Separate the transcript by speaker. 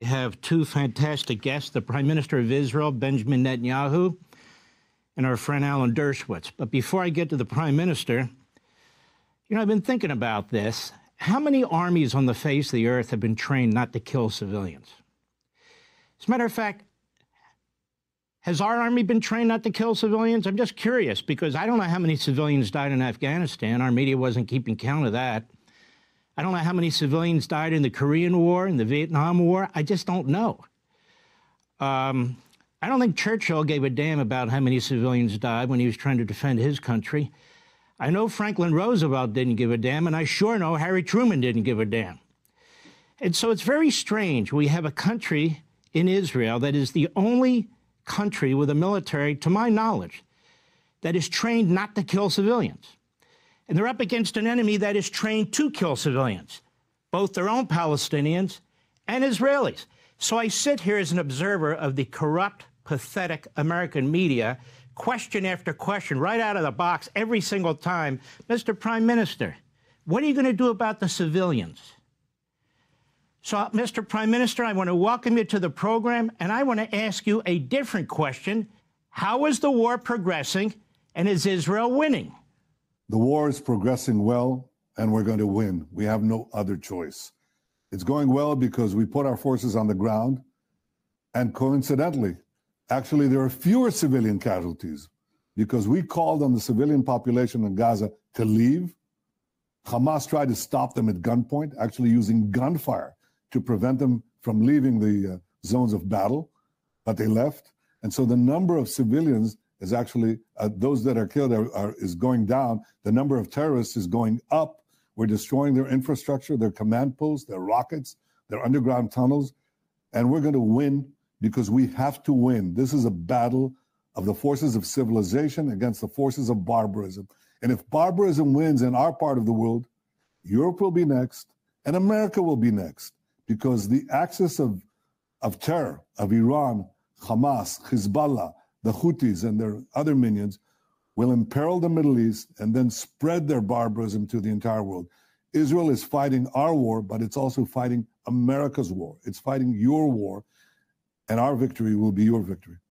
Speaker 1: We have two fantastic guests, the Prime Minister of Israel, Benjamin Netanyahu, and our friend Alan Dershowitz. But before I get to the Prime Minister, you know, I've been thinking about this. How many armies on the face of the earth have been trained not to kill civilians? As a matter of fact, has our army been trained not to kill civilians? I'm just curious, because I don't know how many civilians died in Afghanistan. Our media wasn't keeping count of that. I don't know how many civilians died in the Korean War, in the Vietnam War. I just don't know. I don't think Churchill gave a damn about how many civilians died when he was trying to defend his country. I know Franklin Roosevelt didn't give a damn, and I sure know Harry Truman didn't give a damn. And so it's very strange. We have a country in Israel that is the only country with a military, to my knowledge, that is trained not to kill civilians. And they're up against an enemy that is trained to kill civilians, both their own Palestinians and Israelis. So I sit here as an observer of the corrupt, pathetic American media, question after question, right out of the box, every single time. Mr. Prime Minister, what are you going to do about the civilians? So, Mr. Prime Minister, I want to welcome you to the program, and I want to ask you a different question. How is the war progressing, and is Israel winning?
Speaker 2: The war is progressing well, and we're going to win. We have no other choice. It's going well because we put our forces on the ground, and coincidentally, actually, there are fewer civilian casualties because we called on the civilian population in Gaza to leave. Hamas tried to stop them at gunpoint, actually using gunfire to prevent them from leaving the zones of battle, but they left. And so the number of civilians is actually, those that are killed is going down. The number of terrorists is going up. We're destroying their infrastructure, their command posts, their rockets, their underground tunnels, and we're going to win because we have to win. This is a battle of the forces of civilization against the forces of barbarism. And if barbarism wins in our part of the world, Europe will be next, and America will be next, because the axis of terror, of Iran, Hamas, Hezbollah, the Houthis, and their other minions will imperil the Middle East and then spread their barbarism to the entire world. Israel is fighting our war, but it's also fighting America's war. It's fighting your war, and our victory will be your victory.